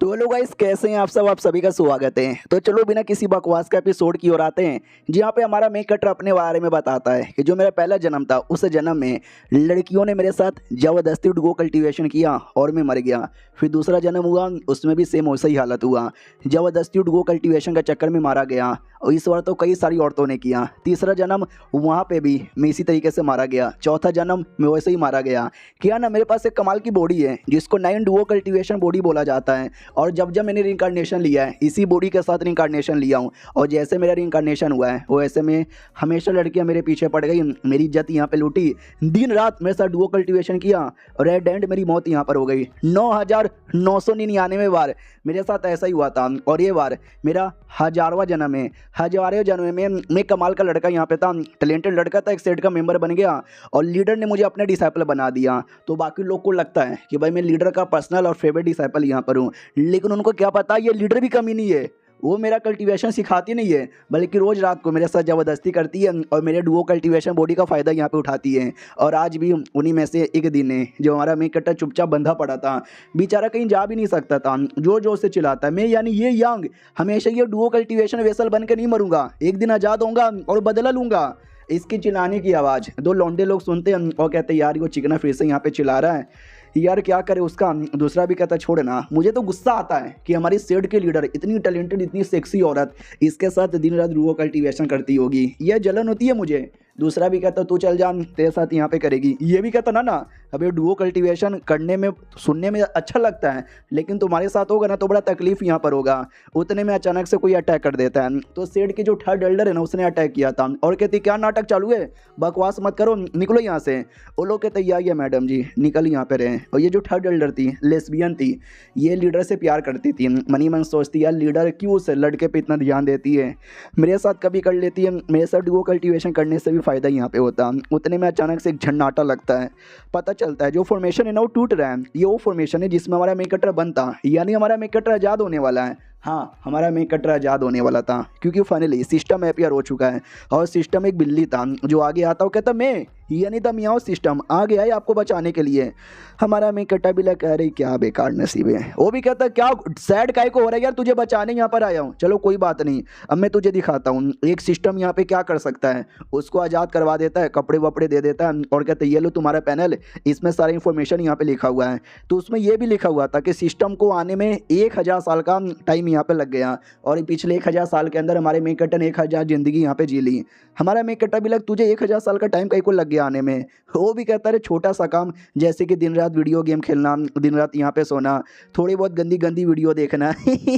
तो hello guys, कैसे हैं आप सब। आप सभी का स्वागत है। तो चलो बिना किसी बकवास का एपिसोड की ओर आते हैं, जहाँ पे हमारा मेन कटर अपने बारे में बताता है कि जो मेरा पहला जन्म था उस जन्म में लड़कियों ने मेरे साथ ज़बरदस्ती डुओ कल्टीवेशन किया और मैं मर गया। फिर दूसरा जन्म हुआ, उसमें भी सेम वैसा ही हालत हुआ, ज़बरदस्ती डुओ कल्टीवेशन का चक्कर में मारा गया। और इस बार तो कई सारी औरतों ने किया। तीसरा जन्म, वहाँ पे भी मैं इसी तरीके से मारा गया। चौथा जन्म मैं वैसे ही मारा गया। क्या ना, मेरे पास एक कमाल की बॉडी है जिसको 9 डुओ कल्टीवेशन बॉडी बोला जाता है। और जब जब मैंने रिइंकार्नेशन लिया है, इसी बॉडी के साथ रिइंकार्नेशन लिया हूँ। और जैसे मेरा रिइंकार्नेशन हुआ है वैसे में हमेशा लड़कियाँ मेरे पीछे पड़ गई, मेरी इज्जत यहाँ पे लूटी, दिन रात मेरे साथ डुओ कल्टीवेशन किया और रेड एंड मेरी मौत यहाँ पर हो गई। 9,999 बार मेरे साथ ऐसा ही हुआ था। और ये बार मेरा 1000वां जन्म है। 1000वें जन्म में मैं कमाल का लड़का यहाँ पे था, टैलेंटेड लड़का था, एक सेट का मेंबर बन गया और लीडर ने मुझे अपने डिसाइपल बना दिया। तो बाकी लोग को लगता है कि भाई मैं लीडर का पर्सनल और फेवरेट डिसाइपल यहाँ पर हूँ, लेकिन उनको क्या पता ये लीडर भी कमी नहीं है। वो मेरा कल्टीवेशन सिखाती नहीं है, बल्कि रोज़ रात को मेरे साथ ज़बरदस्ती करती है और मेरे डुओ कल्टीवेशन बॉडी का फ़ायदा यहाँ पे उठाती है। और आज भी उन्हीं में से एक दिन है जो हमारा मेन कट्टर चुपचाप बंधा पड़ा था, बेचारा कहीं जा भी नहीं सकता था, जोर जोर से चिल्लाता है, मैं यानी ये यंग हमेशा ये डुओ कल्टीवेशन वेसल बन के नहीं मरूंगा, एक दिन आज़ाद होऊंगा और बदला लूँगा। इसकी चिल्लाने की आवाज़ दो लौंडे लोग सुनते हैं और कहते हैं यार वो चिकना फिर से यहाँ पे चिल्ला रहा है, यार क्या करे उसका। दूसरा भी कहता छोड़ना। मुझे तो गुस्सा आता है कि हमारी सेड के लीडर इतनी टैलेंटेड, इतनी सेक्सी औरत इसके साथ दिन रात डुओ कल्टीवेशन करती होगी, यह जलन होती है मुझे। दूसरा भी कहता तू चल जा, तेरे साथ यहाँ पे करेगी। ये भी कहता ना अबे डुओ कल्टीवेशन करने में सुनने में अच्छा लगता है, लेकिन तुम्हारे साथ होगा ना तो बड़ा तकलीफ यहाँ पर होगा। उतने में अचानक से कोई अटैक कर देता है। तो सेड की जो थर्ड एल्डर है ना, उसने अटैक किया था और कहती क्या नाटक चालू है, बकवास मत करो, निकलो यहाँ से। वो लोग कहते या मैडम जी निकल यहाँ पे रहे। और ये जो थर्ड एल्डर थी लेस्बियन थी, ये लीडर से प्यार करती थी। मनी मन सोचती यार लीडर क्यों उस लड़के पे इतना ध्यान देती है, मेरे साथ कभी कर लेती है, मेरे साथ डुओ कल्टीवेशन करने से भी फ़ायदा यहाँ पे होता। उतने में अचानक से एक झन्नाटा लगता है, पता चलता है जो फॉर्मेशन है ना वो टूट रहा है। ये वो फॉर्मेशन है जिसमें हमारा मेन कटर बनता, यानी हमारा मेन कटर आज़ाद होने वाला है। हाँ, हमारा मेन कटर आज़ाद होने वाला था, क्योंकि फाइनली सिस्टम अपियर हो चुका है। और सिस्टम एक बिल्ली था जो आगे आता वो कहता मैं यानी द मियाओ सिस्टम आ गया है आपको बचाने के लिए। हमारा मेन कटा भी कह रही क्या बेकार नसीब है। वो भी कहता क्या सैड काय को हो रहा है यार, तुझे बचाने यहाँ पर आया हूँ। चलो कोई बात नहीं, अब मैं तुझे दिखाता हूँ एक सिस्टम यहाँ पे क्या कर सकता है। उसको आज़ाद करवा देता है, कपड़े वपड़े दे देता है और कहते ये लो तुम्हारा पैनल, इसमें सारा इन्फॉर्मेशन यहाँ पे लिखा हुआ है। तो उसमें ये भी लिखा हुआ था कि सिस्टम को आने में 1000 साल का टाइम यहाँ पे लग गया और पिछले 1000 साल के अंदर हमारे मेन कटर ने 1000 जिंदगी यहाँ पे जी ली। हमारा मेन कटर भी तुझे 1000 साल का टाइम कहीं को लग गया आने में। वो भी कहता है छोटा सा काम, जैसे कि दिन रात वीडियो गेम खेलना, दिन रात यहाँ पे सोना, थोड़ी बहुत गंदी गंदी वीडियो देखना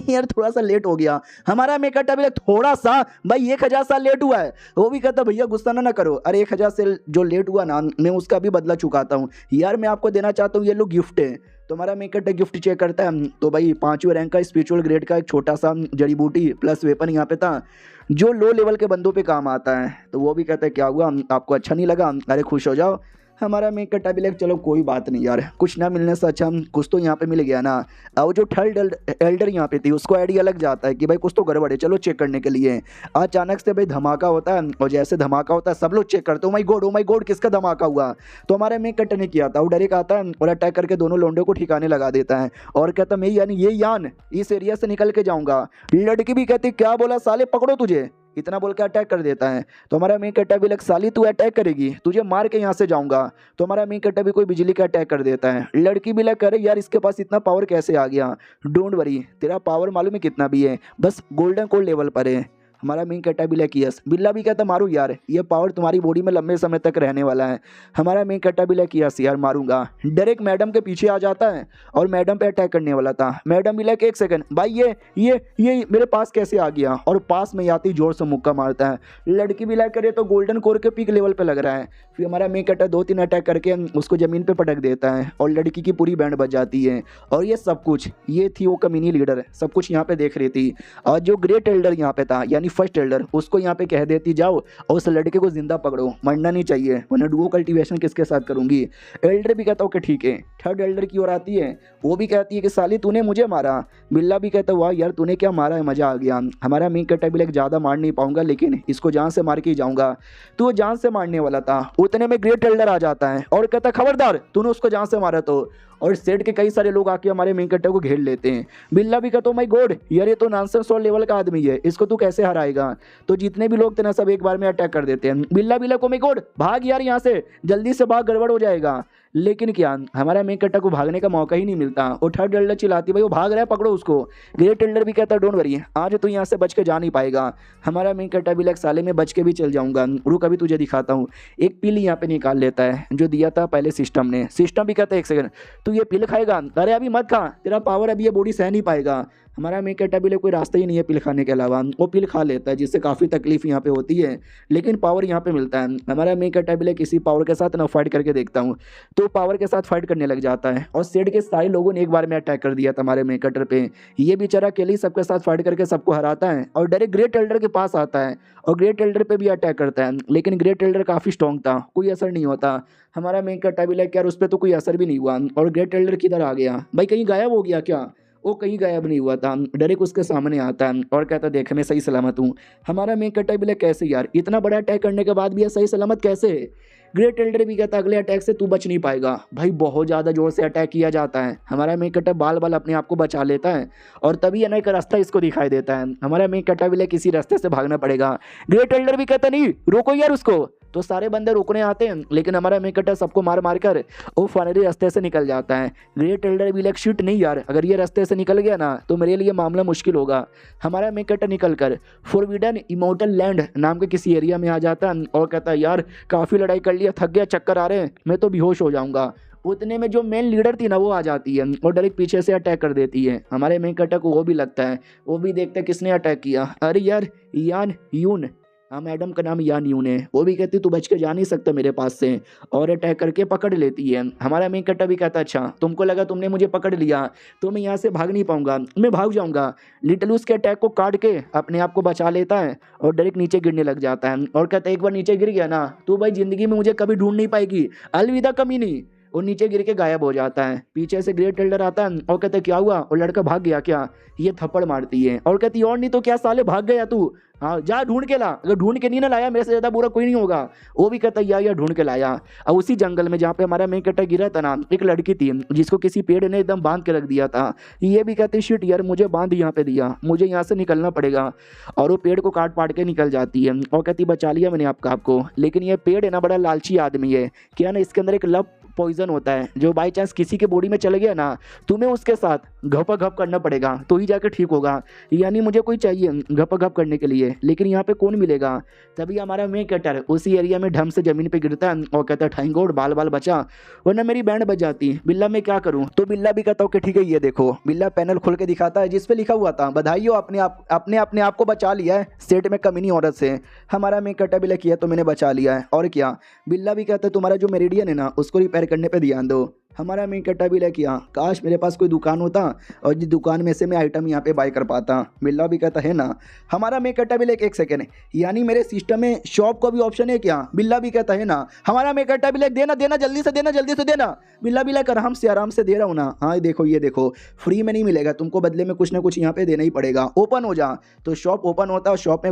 यार थोड़ा सा लेट हो गया। हमारा मेन कटर भी थोड़ा सा भाई 1000 साल लेट हुआ है। वो भी कहता भैया गुस्सा ना करो, अरे 1000 से जो लेट हुआ ना मैं उसका भी बदला चुकाता हूँ यार, मैं आपको देना चाहता हूँ ये लो गिफ्ट है। तो हमारा मेकट गिफ्ट चेक करता है तो भाई 5वें रैंक का स्पिरिचुअल ग्रेड का एक छोटा सा जड़ी बूटी प्लस वेपन यहाँ पे था जो लो लेवल के बंदों पे काम आता है। तो वो भी कहता है क्या हुआ आपको अच्छा नहीं लगा, अरे खुश हो जाओ। हमारा मेक कट्टा भी चलो कोई बात नहीं यार, कुछ ना मिलने से अच्छा कुछ तो यहाँ पे मिल गया ना। और जो थर्ड एल्डर यहाँ पे थी उसको आइडिया लग जाता है कि भाई कुछ तो गड़बड़ है, चलो चेक करने के लिए। अचानक से भाई धमाका होता है और जैसे धमाका होता है सब लोग चेक करते हो ओ माई गॉड किसका धमाका हुआ। तो हमारे मेक कट्टा ने किया था, वो डायरेक्ट आता है और अटैक करके दोनों लोंडों को ठिकाने लगा देता है और कहता मैं यानी ये यान इस एरिया से निकल के जाऊंगा। लड़की भी कहती क्या बोला साले पकड़ो तुझे, इतना बोल के अटैक कर देता है। तो हमारा मेन कट्टा भी साली तू अटैक करेगी तुझे मार के यहाँ से जाऊंगा। तो हमारा मेन कट्टा भी कोई बिजली का अटैक कर देता है। लड़की भी करे यार इसके पास इतना पावर कैसे आ गया। डोंट वरी तेरा पावर मालूम है कितना भी है, बस गोल्डन कोड लेवल पर है। हमारा मेन कट्टा भी कियस, बिल्ला भी कहता मारू यार ये पावर तुम्हारी बॉडी में लंबे समय तक रहने वाला है। हमारा मेन कट्टा भी कियस यार मारूंगा। डायरेक्ट मैडम के पीछे आ जाता है और मैडम पे अटैक करने वाला था। मैडम भी एक सेकंड भाई ये मेरे पास कैसे आ गया, और पास में आती जोर से मुक्का मारता है। लड़की भी करे तो गोल्डन कोर के पीक लेवल पे लग रहा है। फिर हमारा मेन कट्टा 2-3 अटैक करके उसको जमीन पे पटक देता है और लड़की की पूरी बैंड बज जाती है। और ये सब कुछ ये थी वो कमीनी लीडर सब कुछ यहाँ पे देख रही थी। और जो ग्रेट एल्डर यहाँ पे था यानी फर्स्ट एल्डर उसको यहाँ पे कह देती जाओ और उस लड़के को जिंदा पकड़ो, मरना नहीं चाहिए वरना डुओ कल्टीवेशन किसके साथ करूंगी। एल्डर भी कहता हूँ कि ठीक है। थर्ड एल्डर की ओर आती है, वो भी कहती है कि साली तूने मुझे मारा। बिल्ला भी कहता हुआ यार तूने क्या मारा है, मजा आ गया। हमारा मेन कट्टा भी ज़्यादा मार नहीं पाऊंगा लेकिन इसको जान से मार के ही जाऊंगा। तो वो जान से मारने वाला था, उतने में ग्रेट एल्डर आ जाता है और कहता खबरदार तूने उसको जान से मारा। तो और सेट के कई सारे लोग आके हमारे मेन कैरेक्टर को घेर लेते हैं। बिल्ला भी कहता माय गॉड यार ये तो नॉनसेंस और लेवल का आदमी है, इसको तू कैसे हराएगा। तो जितने भी लोग थे ना सब एक बार में अटैक कर देते हैं। बिल्ला को माय गॉड भाग यार यहाँ से, जल्दी से भाग गड़बड़ हो जाएगा। लेकिन क्या हमारा मेन कैरेक्टर को भागने का मौका ही नहीं मिलता। वो थर्ड एल्डर चिल्लाती भाई वो भाग रहा है पकड़ो उसको। ग्रेट एल्डर भी कहता डोंट वरी आज तो यहाँ से बच के जा नहीं पाएगा। हमारा मेन कैरेक्टर भी साले में बच के भी चल जाऊंगा, रुक अभी तुझे दिखाता हूँ। एक पिल यहाँ पे निकाल लेता है जो दिया था पहले सिस्टम ने। सिस्टम भी कहता है एक सेकंड तू ये पिल खाएगा, अरे अभी मत खा तेरा पावर अभी ये बॉडी सह नहीं पाएगा। हमारा मेन कैरेक्टर कोई रास्ता ही नहीं है पिल खाने के अलावा, वो पिल खा लेता है जिससे काफ़ी तकलीफ यहाँ पे होती है लेकिन पावर यहाँ पे मिलता है। हमारा मेन कैरेक्टर किसी पावर के साथ ना फाइट करके देखता हूँ तो पावर के साथ फाइट करने लग जाता है और सेड के सारे लोगों ने एक बार में अटैक कर दिया था हमारे मेन कैरेक्टर पे। ये बेचारा अकेले ही सबके साथ फाइट करके सबको हराता है और डायरेक्ट ग्रेट एल्डर के पास आता है और ग्रेट एल्डर पे भी अटैक करता है लेकिन ग्रेट एल्डर काफ़ी स्ट्रॉन्ग था, कोई असर नहीं होता। हमारा मेन कैरेक्टर यार उस पर तो कोई असर भी नहीं हुआ और ग्रेट एल्डर किधर आ गया भाई, कहीं गायब हो गया क्या। वो कहीं गायब नहीं हुआ था, डायरेक्ट उसके सामने आता है और कहता देख मैं सही सलामत हूँ। हमारा मेन कैरेक्टर कैसे यार इतना बड़ा अटैक करने के बाद भी सही सलामत कैसे। ग्रेट एल्डर भी कहता अगले अटैक से तू बच नहीं पाएगा। भाई बहुत ज़्यादा जोर से अटैक किया जाता है। हमारा मेन कैरेक्टर बाल बाल अपने आप को बचा लेता है और तभी एक रास्ता इसको दिखाई देता है। हमारा मेन कैरेक्टर किसी रास्ते से भागना पड़ेगा। ग्रेट एल्डर भी कहता नहीं रोको यार उसको, तो सारे बंदे रोकने आते हैं लेकिन हमारा मेन कैरेक्टर सबको मार मार कर वो फाइनली रास्ते से निकल जाता है। ग्रेट एल्डर भी शिट नहीं यार अगर ये रास्ते से निकल गया ना तो मेरे लिए मामला मुश्किल होगा। हमारा मेन कैरेक्टर निकल कर फॉरबिडन इमोर्टल लैंड नाम के किसी एरिया में आ जाता है और कहता है यार काफ़ी लड़ाई कर लिया, थक गया, चक्कर आ रहे हैं, मैं तो बेहोश हो जाऊंगा। उतने में जो मेन लीडर थी ना वो आ जाती है और डायरेक्ट पीछे से अटैक कर देती है। हमारे मेन कैरेक्टर को वो भी लगता है, वो भी देखता है किसने अटैक किया, अरे यार यान यून, हाँ मैडम का नाम यान यून है। वो भी कहती तू बच के जा नहीं सकता मेरे पास से और अटैक करके पकड़ लेती है। हमारा मेन कैरेक्टर भी कहता अच्छा तुमको लगा तुमने मुझे पकड़ लिया तो मैं यहाँ से भाग नहीं पाऊंगा, मैं भाग जाऊंगा। लिटिल उसके अटैक को काट के अपने आप को बचा लेता है और डायरेक्ट नीचे गिरने लग जाता है और कहता है एक बार नीचे गिर गया ना तो भाई जिंदगी में मुझे कभी ढूंढ नहीं पाएगी, अलविदा कमीनी। वो नीचे गिर के गायब हो जाता है। पीछे से ग्रेट एल्डर आता है और कहता है क्या हुआ, और लड़का भाग गया क्या। ये थप्पड़ मारती है और कहती और नहीं तो क्या साले भाग गया तू, हाँ जा ढूंढ के ला, अगर ढूंढ के नहीं ना लाया मेरे से ज़्यादा बुरा कोई नहीं होगा। वो भी कहता है या ढूंढ के लाया। और उसी जंगल में जहाँ पे हमारा मेन कैरेक्टर गिरा था ना एक लड़की थी जिसको किसी पेड़ ने एकदम बांध के रख दिया था। ये भी कहती शिट यार मुझे बांध यहाँ पे दिया, मुझे यहाँ से निकलना पड़ेगा। और वो पेड़ को काट पाट के निकल जाती है और कहती बचा लिया मैंने आपको। लेकिन ये पेड़ है ना बड़ा लालची आदमी है, क्या ना इसके अंदर एक लव पॉइजन होता है जो बाई चांस किसी के बॉडी में चले गया ना तुम्हें उसके साथ घपा-घप करना पड़ेगा तो ही जाकर ठीक होगा। यानी मुझे कोई चाहिए घपा-घप करने के लिए लेकिन यहाँ पे कौन मिलेगा। तभी हमारा मेन कैरेक्टर उसी एरिया में ढम से जमीन पे गिरता है और कहता है थैंक गॉड बाल बाल बचा वरना मेरी बैंड बज जाती। बिल्ला मैं क्या करूँ। तो बिल्ला भी कहता हूँ कि ठीक है ये देखो। बिल्ला पैनल खोल के दिखाता है जिसपे लिखा हुआ था बधाई हो अपने आप को बचा लिया है सेट में कमीनी औरत से। हमारा मेन कैरेक्टर बिल्ला किया तो मैंने बचा लिया है और क्या। बिल्ला भी कहता है तुम्हारा जो मेरिडियन है ना उसको रिपेयर करने पे ध्यान दो। हमारा मेन कैरेक्टर भी किया काश मेरे पास कोई दुकान होता और जिस दुकान में से मैं आइटम यहाँ पे बाय कर पाता। बिल्ला भी कहता है ना। हमारा मेन कैरेक्टर भी एक सेकंड यानी मेरे सिस्टम में शॉप का भी ऑप्शन है क्या। बिल्ला भी कहता है ना। हमारा मेन कैरेक्टर भी देना देना जल्दी से देना। बिल्ला भी आराम से दे रहा हूँ ना। हाँ ये देखो फ्री में नहीं मिलेगा तुमको, बदले में कुछ ना कुछ यहाँ पे देना ही पड़ेगा। ओपन हो जा। तो शॉप ओपन होता है और शॉप में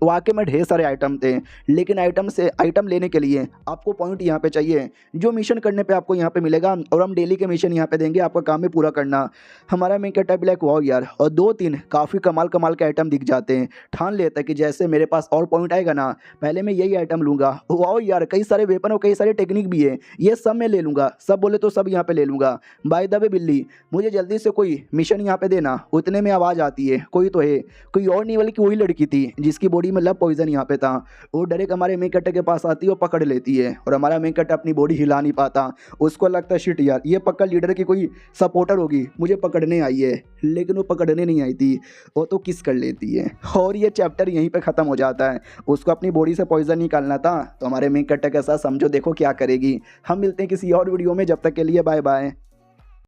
वाकई में ढेर सारे आइटम थे लेकिन आइटम लेने के लिए आपको पॉइंट यहाँ पे चाहिए जो मिशन करने पे आपको यहाँ पे मिलेगा और हम डेली के मिशन यहाँ पे देंगे आपका काम है पूरा करना। हमारा मेन कैरेक्टर ब्लैक वाओ यार और 2-3 काफ़ी कमाल के आइटम दिख जाते हैं। ठान लेता है कि जैसे मेरे पास और पॉइंट आएगा ना पहले मैं यही आइटम लूँगा। वाओ यार कई सारे वेपन और कई सारे टेक्निक भी है, ये सब मैं ले लूँगा, सब बोले तो सब यहाँ पे ले लूँगा। बाय द वे बिल्ली मुझे जल्दी से कोई मिशन यहाँ पे देना। उतने में आवाज़ आती है कोई तो है, कोई और नहीं बल्कि वही लड़की थी जिसकी बॉडी में लव पॉइजन यहाँ पे था। वो डायरेक्ट हमारे मेन कैरेक्टर के पास आती है और पकड़ लेती है और हमारा मेन कैरेक्टर अपनी बॉडी हिला नहीं पाता। उसको लगता है शिट यार ये पक्का लीडर की कोई सपोर्टर होगी मुझे पकड़ने आई है, लेकिन वो पकड़ने नहीं आई थी, वो तो किस कर लेती है। और ये चैप्टर यहीं पे ख़त्म हो जाता है। उसको अपनी बॉडी से पॉइजन निकालना था तो हमारे मेन कैरेक्टर के साथ समझो देखो क्या करेगी। हम मिलते हैं किसी और वीडियो में, जब तक के लिए बाय बाय।